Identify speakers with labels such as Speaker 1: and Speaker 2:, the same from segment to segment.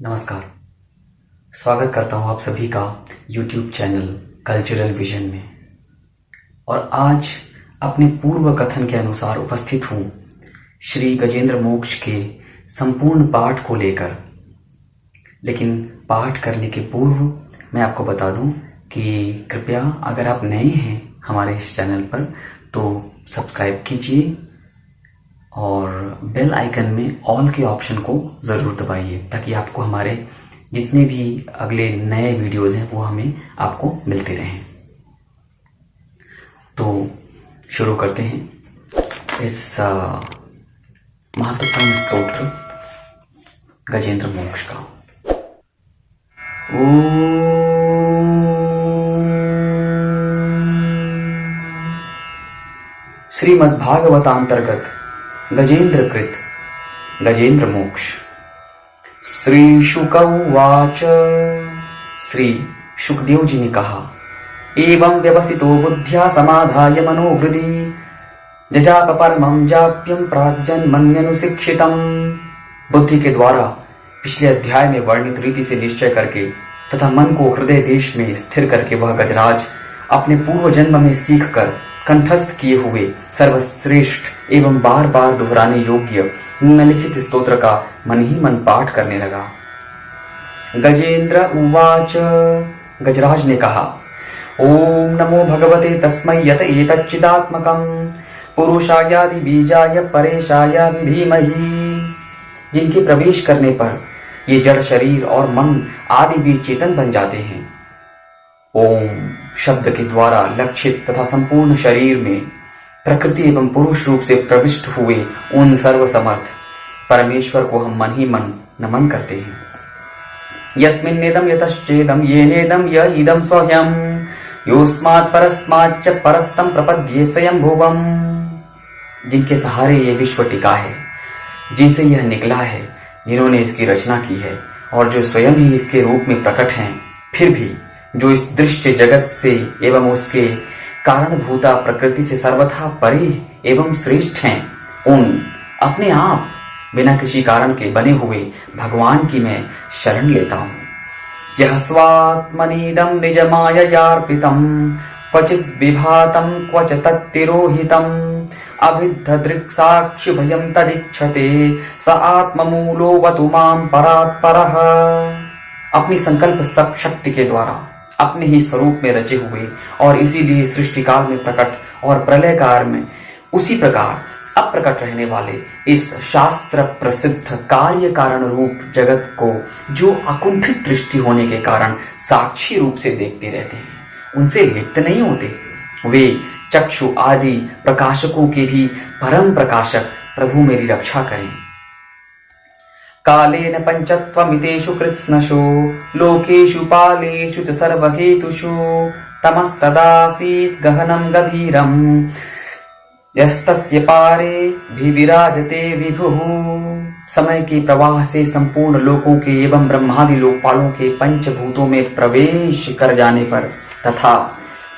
Speaker 1: नमस्कार। स्वागत करता हूं आप सभी का YouTube चैनल कल्चरल विजन में। और आज अपने पूर्व कथन के अनुसार उपस्थित हूं श्री गजेंद्र मोक्ष के संपूर्ण पाठ को लेकर। लेकिन पाठ करने के पूर्व मैं आपको बता दूं कि कृपया अगर आप नए हैं हमारे इस चैनल पर तो सब्सक्राइब कीजिए और बेल आइकन में ऑल के ऑप्शन को ज़रूर दबाइए ताकि आपको हमारे जितने भी अगले नए वीडियोस हैं वो हमें आपको मिलते रहें। तो शुरू करते हैं इस महत्वपूर्ण स्तोत्र गजेंद्र मोक्ष का। श्रीमद्भागवतांतर्गत गजेंद्र कृत गजेंद्र मोक्ष। श्री शुक उवाच। श्री शुकदेव जी ने कहा, एवं व्यवसितो बुद्ध्या समाधाय मनोहृदि जजाप परमं जाप्यं प्राज्ञन्मन्यनुशिक्षितम्। बुद्धि के द्वारा पिछले अध्याय में वर्णित रीति से निश्चय करके तथा मन को हृदय देश में स्थिर करके वह गजराज अपने पूर्व जन्म में सीख कर कंठस्थ किए हुए सर्वश्रेष्ठ एवं बार बार दोहराने योग्य निम्नलिखित स्तोत्र का मन ही मन पाठ करने लगा। गजेंद्र उवाच। गजराज ने कहा, ओम नमो भगवते तस्मै यत एतच्चिदात्मकं पुरुषायादि बीजाय परेशाय विधीमहि। जिनके प्रवेश करने पर ये जड़ शरीर और मन आदि भी चेतन बन जाते हैं। ओम शब्द के द्वारा लक्षित तथा संपूर्ण शरीर में प्रकृति एवं पुरुष रूप से प्रविष्ट हुए उन सर्वसमर्थ परमेश्वर को हम मन ही मन नमन करते हैं। यस्मिन्नेदं यतश्चेदं येनेदं य इदं स्वयं योस्मात् परस्माच्च परस्तं प्रपद्ये स्वयं भुवम्। जिनके सहारे ये विश्व टिका है, जिनसे यह निकला है, जिन्होंने इसकी रचना की है और जो स्वयं ही इसके रूप में प्रकट हैं, फिर भी जो इस दृश्य जगत से एवं उसके कारणभूता प्रकृति से सर्वथा परे एवं श्रेष्ठ हैं, उन अपने आप बिना किसी कारण के बने हुए भगवान की मैं शरण लेता हूँ। यह स्वात्मनीदं निजमाययार्पितं क्वचित् विभातं क्वच तत्तिरोहितं अभिद्धदृक्साक्षि भयं तदिच्छते स आत्ममूलोऽवतु मां परात्परः। अपनी संकल्प शक्ति के द्वारा अपने ही स्वरूप में रचे हुए और इसीलिए सृष्टि काल में प्रकट और प्रलय काल में उसी प्रकार अप्रकट रहने वाले इस शास्त्र प्रसिद्ध कार्य कारण रूप जगत को जो अकुंठित दृष्टि होने के कारण साक्षी रूप से देखते रहते हैं, उनसे लिप्त नहीं होते, वे चक्षु आदि प्रकाशकों के भी परम प्रकाशक प्रभु मेरी रक्षा करें। कालेन पंचत्वमितेषु कृत्स्नषु लोकेषु पालेषु च सर्वहेतुषु तमस्तदासीत् गहनं गभीरं यस्तस्य पारे विराजते विभुः। समय के प्रवाह से संपूर्ण लोकों के एवं ब्रह्मादि लोकपालों के पंचभूतों में प्रवेश कर जाने पर तथा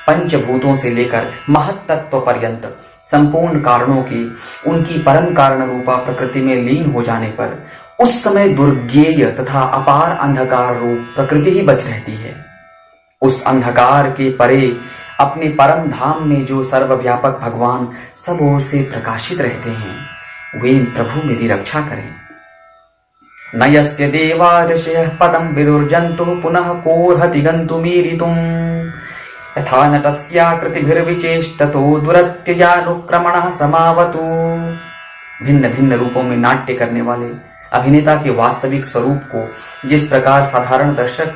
Speaker 1: पंचभूतों से लेकर महत्तत्व पर्यंत संपूर्ण कारणों की उनकी परम कारण रूपा प्रकृति में लीन हो जाने पर उस समय दुर्ज्ञेय तथा अपार अंधकार रूप प्रकृति ही बच रहती है। उस अंधकार के परे अपने परम धाम में जो सर्वव्यापक भगवान सब ओर से प्रकाशित रहते हैं, वे प्रभु मेरी रक्षा करें। न यस्य देवादशयः पदं विदुर्जन्तुः पुनः कोर्हति गन्तुमीरितुम् यथा नटस्याकृतिभिर्विचेष्टतो दुरत्यजानुक्रमणः समावतु। भिन्न भिन्न रूपों में नाट्य करने वाले अभिनेता के वास्तविक स्वरूप को जिस प्रकार साधारण दर्शक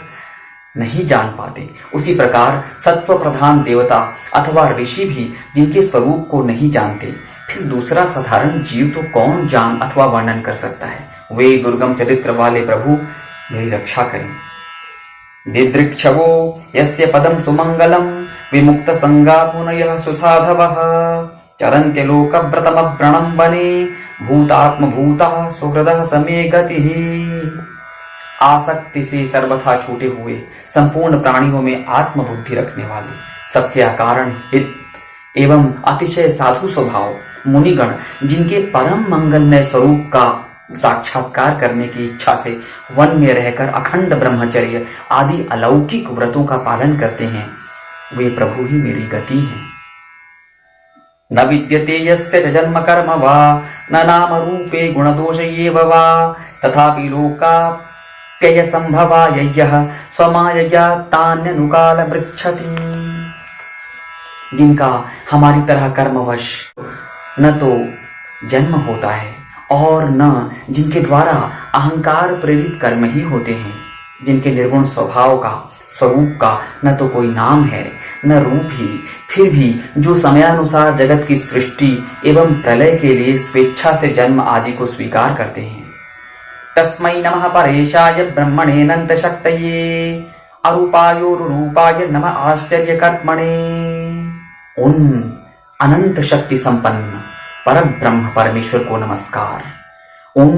Speaker 1: नहीं जान पाते, उसी प्रकार सत्व प्रधान देवता अथवा ऋषि भी जिनके स्वरूप को नहीं जानते, फिर दूसरा साधारण जीव तो कौन जान अथवा वर्णन कर सकता है। वे दुर्गम चरित्र वाले प्रभु मेरी रक्षा करें। दिदृक्षवो यस्य पदं सुमंगलं विमुक्त संगा मुनयः सुसाधवः चरन्त्य लोकव्रतमव्रणं वने भूतात्मभूतः सुहृदः समे गतिः। आसक्ति से सर्वथा छूटे हुए संपूर्ण प्राणियों में आत्मबुद्धि रखने वाले सबके अकारण हित एवं अतिशय साधु स्वभाव मुनिगण जिनके परम मंगलमय स्वरूप का साक्षात्कार करने की इच्छा से वन में रहकर अखंड ब्रह्मचर्य आदि अलौकिक व्रतों का पालन करते हैं, वे प्रभु ही मेरी गति हैं। न विद्यते यस्य च जन्म कर्म वा न नाम रूपे गुणदोष एव वा तथापि लोकाप्यय संभवा यः स्वमायया तान्यनुकाल मृच्छति। जिनका हमारी तरह कर्मवश न तो जन्म होता है और न जिनके द्वारा अहंकार प्रेरित कर्म ही होते हैं, जिनके निर्गुण स्वभाव का स्वरूप का न तो कोई नाम है न रूप ही, फिर भी जो समयानुसार जगत की सृष्टि एवं प्रलय के लिए स्वेच्छा से जन्म आदि को स्वीकार करते हैं। तस्मै नमः परेशाय ब्रह्मणे अनंत शक्तये अरूपायोरुरूपाय नमः आश्चर्य कर्मणे। उन अनंत शक्ति संपन्न पर ब्रह्म परमेश्वर को नमस्कार। उन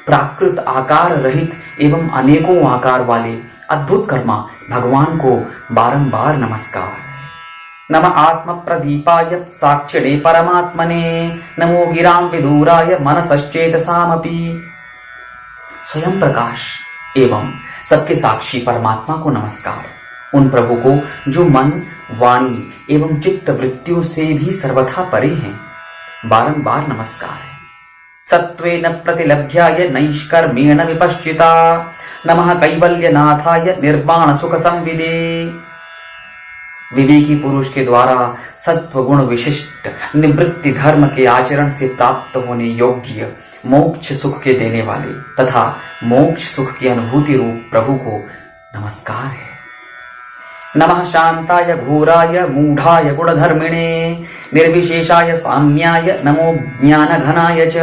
Speaker 1: प्राकृत आकार रहित एवं अनेकों आकार वाले अद्भुत कर्मा भगवान को बारंबार नमस्कार। नमः आत्म प्रदीपाय साक्षिणे परमात्मने नमो गिरां विदूराय मनसश्चेतसामपि। स्वयं प्रकाश एवं सबके साक्षी परमात्मा को नमस्कार। उन प्रभु को जो मन वाणी एवं चित्त वृत्तियों से भी सर्वथा परे हैं, बारंबार नमस्कार है। सत्वेन प्रतिलभ्याय नैष्कर्मेण विपश्चिता नमः कैवल्यनाथाय निर्वाण सुख संविदे। विवेकी पुरुष के द्वारा सत्व गुण विशिष्ट निवृत्ति धर्म के आचरण से प्राप्त होने योग्य मोक्ष सुख के देने वाले तथा मोक्ष सुख की अनुभूति रूप प्रभु को नमस्कार है। नमः शांताय घोराय मूढ़ाय गुणधर्मिणे निर्विशेषाय साम्याय नमो ज्ञान घनाय च।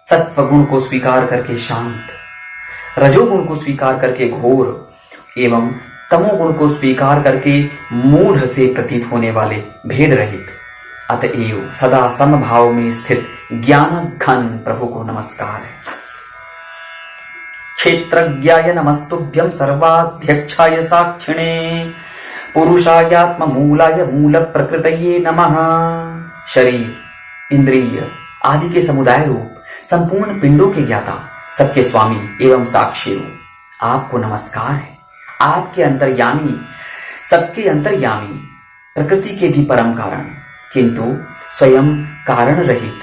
Speaker 1: सत्व गुण को स्वीकार करके शांत, रजोगुण को स्वीकार करके घोर एवं तमोगुण को स्वीकार करके मूढ़ से प्रतीत होने वाले भेद रहित अतएव सदा समभाव में स्थित ज्ञान घन प्रभु को नमस्कार है। क्षेत्रज्ञाय नमस्तुभ्यं सर्वाध्यक्षाय साक्षिणे पुरुषायात्म मूलाय मूल प्रकृतये नमः। शरीर, इंद्रिय आदि के समुदाय रूप संपूर्ण पिंडों के ज्ञाता, सबके स्वामी एवं साक्षी रूप आपको नमस्कार है। आपके अंतर्यामी, सबके अंतर्यामी, प्रकृति के भी परम कारण किंतु स्वयं कारण रहित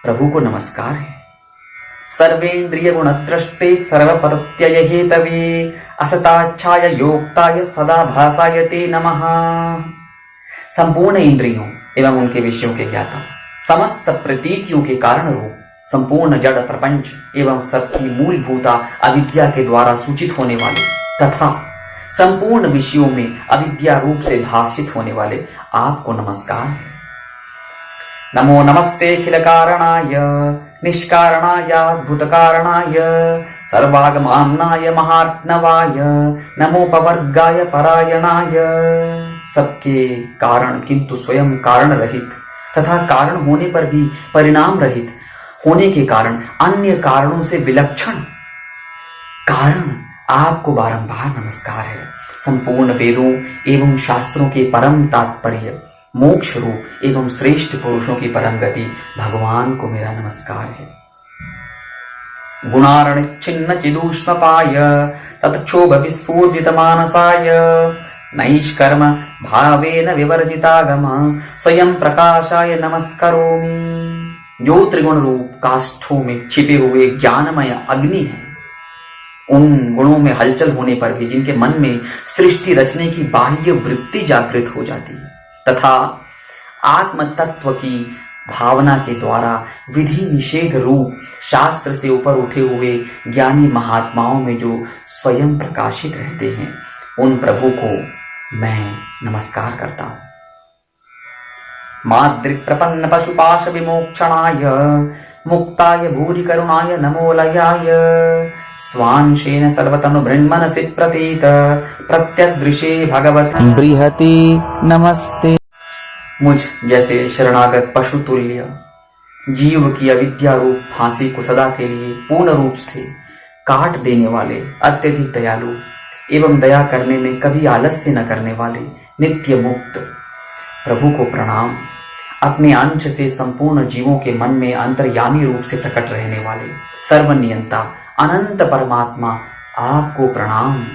Speaker 1: प्रभु को नमस्कार है। सर्वेन्द्रिय गुणद्रष्टे सर्वपदत्यय हेतवे असताच्छाय योक्ताय सदा भासाय ते नमः। संपूर्ण इंद्रियों एवं उनके विषयों के ज्ञाता, समस्त प्रतीतियों के कारण रूप संपूर्ण जड़ प्रपंच एवं सबकी मूलभूता अविद्या के द्वारा सूचित होने वाले तथा संपूर्ण विषयों में अविद्या रूप से भाषित होने वाले आपको नमस्कार है। नमो नमस्ते अखिल कारणाय निष्कारणाय अद्भुत कारणाय सर्वागमाम्नाय महात्मवाय नमो पवर्गाय परायणाय। सबके कारण किंतु स्वयं कारण रहित तथा कारण होने पर भी परिणाम रहित होने के कारण अन्य कारणों से विलक्षण कारण आपको बारंबार नमस्कार है। संपूर्ण वेदों एवं शास्त्रों के परम तात्पर्य मोक्ष रूप एवं श्रेष्ठ पुरुषों की परम गति भगवान को मेरा नमस्कार है। गुणारणिच्छिन्न चिदूष्मपाय तत्क्षोभ विस्फूर्जित मानसाय नैष्कर्म भावेन विवर्जितागम स्वयं प्रकाशाय नमस्करोमि। जो त्रिगुण रूप काष्ठों में छिपे हुए ज्ञानमय अग्नि है, उन गुणों में हलचल होने पर भी जिनके मन में सृष्टि रचने की बाह्य वृत्ति जागृत हो जाती है तथा आत्म तत्व की भावना के द्वारा विधि निषेध रूप शास्त्र से ऊपर उठे हुए ज्ञानी महात्माओं में जो स्वयं प्रकाशित रहते हैं, उन प्रभु को मैं नमस्कार करता हूं। माद्रिक प्रपन्न पशुपाश विमोक्षणाय मुक्ताय भूरि करुणाय नमोलयाय स्वांशेन सर्वतनु ब्रह्मणसि प्रतीत प्रत्यदृशे भगवत बृहति नमस्ते। मुझ जैसे शरणागत पशु तुल्य जीव की अविद्या रूप फांसी को सदा के लिए पूर्ण रूप से काट देने वाले अत्यधिक दयालु एवं दया करने में कभी आलस्य न करने वाले नित्य मुक्त प्रभु को प्रणाम। अपने अंश से संपूर्ण जीवों के मन में अंतर्यामी रूप से प्रकट रहने वाले सर्वनियंता अनंत परमात्मा आपको प्रणाम।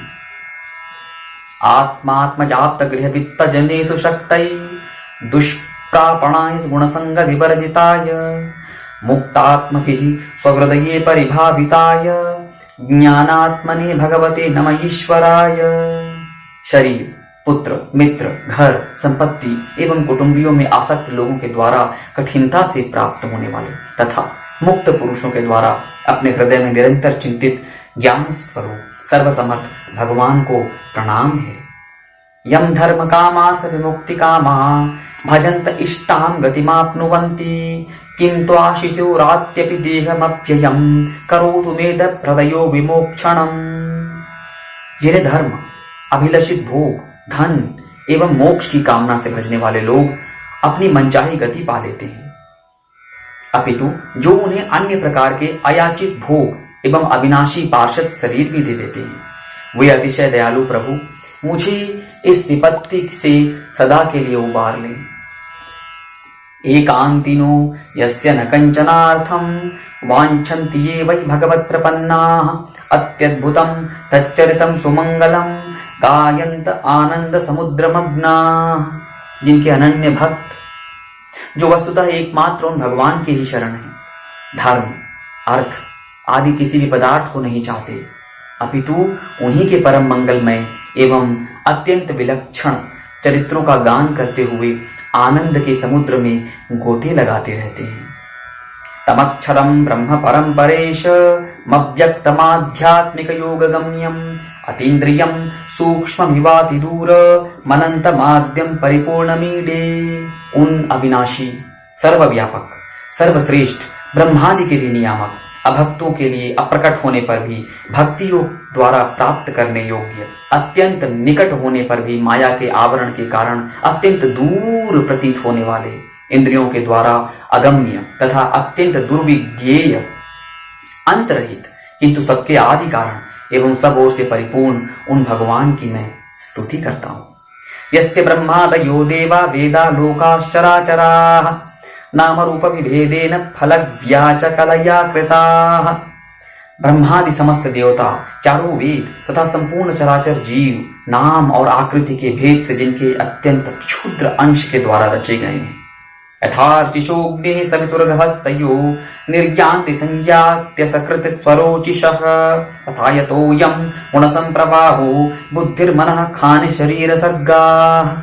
Speaker 1: आत्मात्मजाप्त गृह वित्त जनेषु शक्तै दुष्प्रापणाय गुणसंग विवर्जिताय मुक्तात्मभिः स्वहृदये परिभाविताय ज्ञानात्मने भगवते नमः ईश्वराय। शरीर, पुत्र, मित्र, घर, संपत्ति एवं कुटुंबियों में आसक्त लोगों के द्वारा कठिनता से प्राप्त होने वाले तथा मुक्त पुरुषों के द्वारा अपने हृदय में निरंतर चिंतित ज्ञान स्वरूप सर्वसमर्थ भगवान को प्रणाम है। यम धर्म कामार्थ विमुक्ति कामा भजंत इष्टाम गतिमाप्नुवन्ति किं त्वाशिषो रात्यपि देहमप्ययम् करोतु मेद प्रदयो विमोक्षणम्। जिन्हें धर्म, अभिलषित भोग, धन एवं मोक्ष की कामना से भजने वाले लोग अपनी मनचाही गति पा लेते हैं, अपितु जो उन्हें अन्य प्रकार के अयाचित भोग एवं अविनाशी पार्षद शरीर भी दे देते हैं, वे अतिशय दयालु प्रभु मुझे इस विपत्ति से सदा के लिए उबार लें। एकांतिनो यस्य न कंचनार्थं वाञ्छन्ति ये वै भगवत् प्रपन्नाः अत्यद्भुतं तच्चरितं सुमंगलं गायन्त आनंद समुद्रमग्नाः। जिनके अनन्य भक्त जो वस्तुतः एकमात्र उन भगवान के ही शरण है, धर्म, अर्थ आदि किसी भी पदार्थ को नहीं चाहते, अपितु उन्हीं के परम मंगलमय एवं अत्यंत विलक्षण चरित्रों का गान करते हुए आनंद के समुद्र में गोते लगाते रहते हैं। तमक्षरम ब्रह्म परम परेश मव्यक्तमाध्यात्मिक योग गम्यम अतीन्द्रियम सूक्ष्म विवाति दूर मनंत माध्यम परिपूर्ण मीडे। उन अविनाशी, सर्वव्यापक, सर्वश्रेष्ठ ब्रह्मादि के भी नियामक, अभक्तों के लिए अप्रकट होने पर भी भक्ति योग द्वारा प्राप्त करने योग्य, अत्यंत निकट होने पर भी माया के आवरण के कारण अत्यंत दूर प्रतीत होने वाले, इंद्रियों के द्वारा अगम्य तथा अत्यंत दुर्विज्ञेय, अंतरहित किंतु सबके आदि कारण एवं सब ओर से परिपूर्ण उन भगवान की मैं स्तुति करता हूं। यस्य ब्रह्मादयो देवा वेदा लोकाश्चराचराः नाम रूप विभेदेन फलव्याचकलया कृताः। ब्रह्मादि समस्त देवता, चारों वेद तथा संपूर्ण चराचर जीव नाम और आकृति के भेद से जिनके अत्यंत क्षुद्र अंश के द्वारा रचे गए हैं। यथार्चिशोग्ने सवितुर्गभस्तयो निर्यान्ति संज्ञात्य सकृत स्वरोचिषः तथा यतोऽयं गुणसंप्रवाहो बुद्धिर्मनः खाने शरीर सर्गाः।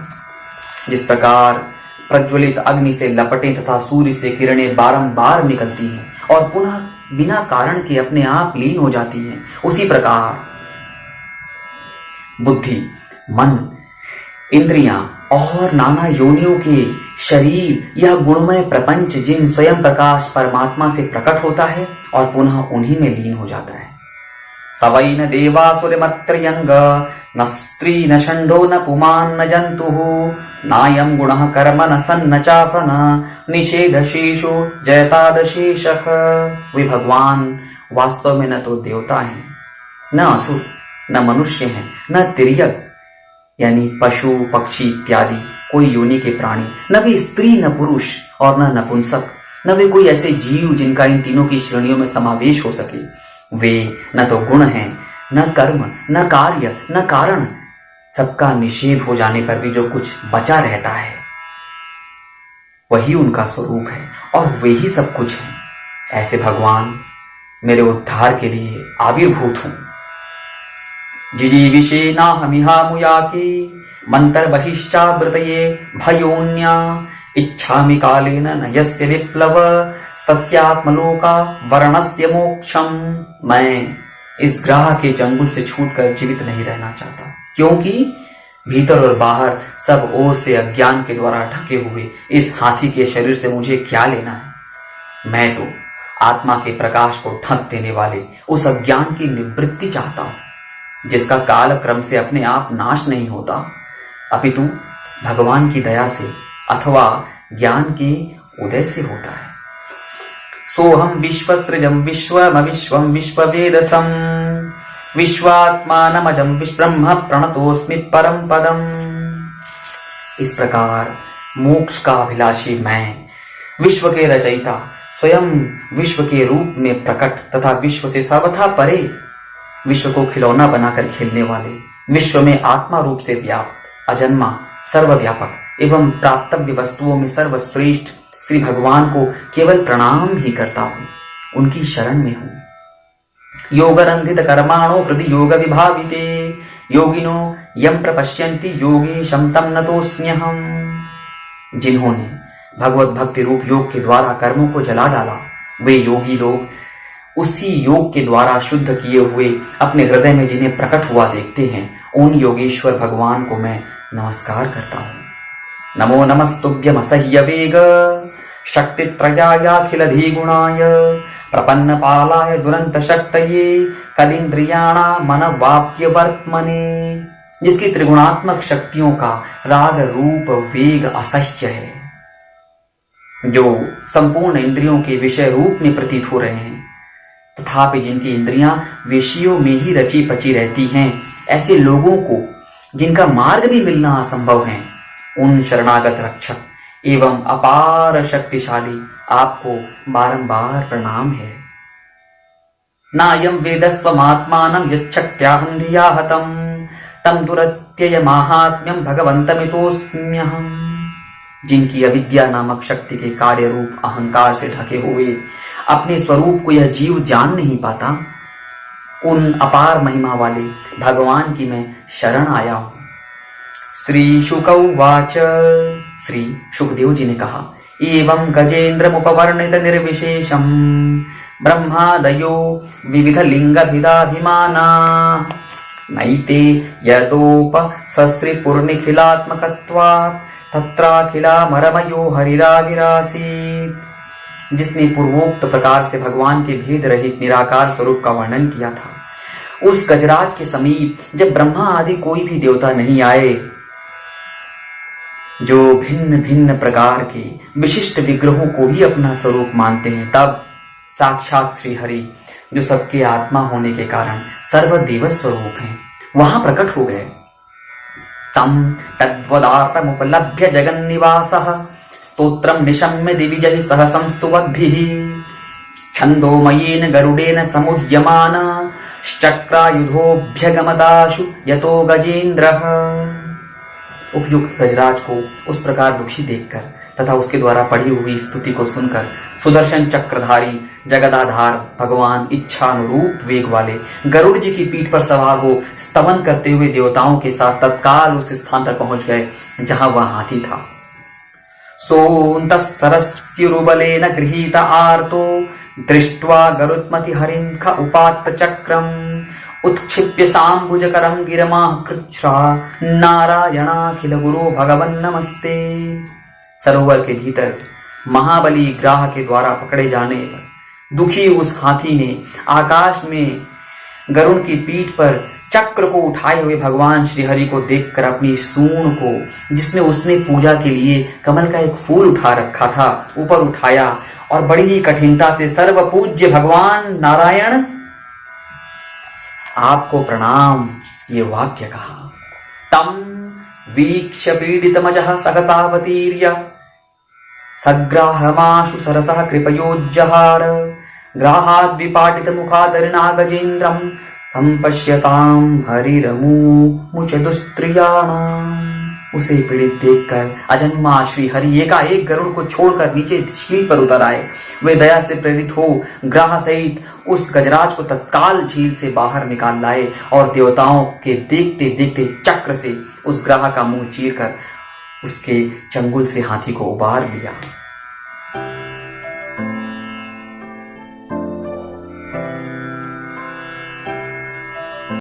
Speaker 1: जिस प्रकार प्रज्वलित अग्नि से लपटें तथा सूर्य से किरणें बारंबार निकलती हैं और पुनः बिना कारण के अपने आप लीन हो जाती हैं, उसी प्रकार बुद्धि, मन, इंद्रियां और नाना योनियों के शरीर यह गुणमय प्रपंच जिन स्वयं प्रकाश परमात्मा से प्रकट होता है और पुनः उन्हीं में लीन हो जाता है। सवै न देवासुरमर्त्यंग न स्त्री न षंडो न पुमान् न जंतुः नायं गुणः कर्म न सन्न चासन निषेधशेषो जयतादशेषः। वे भगवान वास्तव में न तो देवता हैं, न असुर, न मनुष्य हैं, न तिर्यक यानी पशु पक्षी इत्यादि कोई योनि के प्राणी, न वे स्त्री न पुरुष और न नपुंसक, न वे कोई ऐसे जीव जिनका इन तीनों की श्रेणियों में समावेश हो सके। वे न तो गुण हैं, न कर्म, न कार्य, न कारण, सबका निषेध हो जाने पर भी जो कुछ बचा रहता है वही उनका स्वरूप है और वे ही सब कुछ हैं। ऐसे भगवान मेरे उद्धार के लिए आविर्भूत हूं। जिजीविषे नाहमिहामुयाके मंतर बहिश्चावृतये भयोन्या इच्छामि कालेन न यस्य विप्लव तस्यात्मलोका वर्णस्य मोक्षम। मैं इस ग्रह के चंगुल से छूटकर जीवित नहीं रहना चाहता, क्योंकि भीतर और बाहर सब ओर से अज्ञान के द्वारा ढके हुए इस हाथी के शरीर से मुझे क्या लेना है। मैं तो आत्मा के प्रकाश को ढक देने वाले उस अज्ञान की निवृत्ति चाहता हूं, जिसका काल क्रम से अपने आप नाश नहीं होता, अपितु भगवान की दया से अथवा ज्ञान के उदय से होता है। सोहम विश्वसृजं विश्वमविश्वं विश्ववेदसं विश्वात्मानमजं विश्वब्रह्म प्रणतोस्मि परम पदम। इस प्रकार मोक्ष का अभिलाषी मैं, विश्व के रचयिता, स्वयं विश्व के रूप में प्रकट तथा विश्व से सर्वथा परे, विश्व को खिलौना बनाकर खेलने वाले, विश्व में आत्मा रूप से व्याप्त, अजन्मा, सर्वव्यापक एवं प्राप्तव्य वस्तुओं में सर्वश्रेष्ठ श्री भगवान को केवल प्रणाम ही करता हूँ, उनकी शरण में हूँ। योगरंधित कर्माणो हृदि योग विभाविते योगिनो यम प्रपश्यन्ति योगीशं तं नतोऽस्म्यहम्। जिन्होंने भगवत भक्ति रूप योग के द्वारा कर्मों को जला डाला, वे योगी लोग उसी योग के द्वारा शुद्ध किए हुए अपने हृदय में जिन्हें प्रकट हुआ देखते हैं, उन योगेश्वर भगवान को मैं नमस्कार करता हूँ। नमो नमस्तुभ्यम असह्य वेग शक्तित्रयायाखिल धीगुणाय प्रपन्न पालाय दुरंत शक्तये कदिंद्रियाणा मन वाप्य वर्त्मने। जिसकी त्रिगुणात्मक शक्तियों का राग रूप वेग असह्य है, जो संपूर्ण इंद्रियों के विषय रूप में प्रतीत हो रहे हैं, तथापि जिनकी इंद्रियां विषयों में ही रची पची रहती हैं, ऐसे लोगों को जिनका मार्ग भी मिलना असंभव है, उन शरणागत रक्षक एवं अपार शक्तिशाली आपको बारंबार प्रणाम है। नायं वेदस्त्वमात्मानं यच्छक्त्याहं धिया हतं तं दुरत्यय माहात्म्यं भगवन्तमितोऽस्म्यहम्। जिनकी अविद्या नामक शक्ति के कार्य रूप अहंकार से ढके हुए अपने स्वरूप को यह जीव जान नहीं पाता, उन अपार महिमा वाले भगवान की मैं शरण आया हूं। श्री शुक उवाच। श्री शुकदेव जी ने कहा, एवं गजेन्द्रमुपवर्णित निर्विशेषम ब्रह्मादयो विविध लिंग भिदाभिमाना नैते यदोपशस्त्रिपूर्णिखिलात्मकत्वात् तत्राखिलामरमयो हरिराविरासीत्। जिसने पूर्वोक्त प्रकार से भगवान के भेद रहित निराकार स्वरूप का वर्णन किया था, उस गजराज के समीप जब ब्रह्मा आदि कोई भी देवता नहीं आए, जो भिन्न भिन्न प्रकार के विशिष्ट विग्रहों को ही अपना स्वरूप मानते हैं, तब साक्षात श्री हरि, जो सबके आत्मा होने के कारण सर्वदेव स्वरूप हैं, वहां प्रकट हो गए। तम तद्वदार्थमुपलभ्य जगन्निवासः स्तोत्रं निशम्य दिविजैः सह संस्तुवद्भिः छन्दोमयेन गरुडेन समुह्यमान चक्रायुधोऽभ्यगमदाशु यतो गजेन्द्रः। उपयुक्त गजराज को उस प्रकार दुखी देखकर तथा उसके द्वारा पढ़ी हुई स्तुति को सुनकर सुदर्शन चक्रधारी जगदाधार भगवान इच्छानुरूप वेग वाले गरुड़ जी की पीठ पर सवार हो स्तवन करते हुए देवताओं के साथ तत्काल उस स्थान पर पहुंच गए जहां वह हाथी था। सोऽन्तःसरस्युरुबलेन गृहीत आर्तो दृष्ट्वा गरुत्मति हरिं ख उपात्त चक्रम् उत्क्षिप्य साम्बुजकरं गिरमाह कृच्छ्रा नारायणाखिल गुरो भगवन् नमस्ते। सरोवर के भीतर महाबली ग्राह के द्वारा पकड़े जाने पर दुखी उस हाथी ने आकाश में गरुड़ की पीठ पर चक्र को उठाए हुए भगवान श्रीहरि को देखकर अपनी सूंड को, जिसमें उसने पूजा के लिए कमल का एक फूल उठा रखा था, ऊपर उठाया और बड़ी ही कठिनता से सर्वपूज्य भगवान नारायण आपको प्रणाम ये वाक्य कहा। तम वीक्ष्य पीडितमजः सहसावतीर्य सग्राहमाशु सरसः कृपयोज्जहार ग्राहाद्विपाटित मुखादरिणा गजेन्द्रं संपश्यतां हरिरमुमुच दुस्त्रियाणाम्। उसे पीड़ित देखकर अजन्मा श्री हरि एकाएक गरुड़ को छोड़कर नीचे झील पर उतर आए। वे दया से प्रेरित हो ग्राह सहित उस गजराज को तत्काल झील से बाहर निकाल लाए और देवताओं के देखते देखते चक्र से उस ग्राह का मुंह चीर कर उसके चंगुल से हाथी को उबार लिया।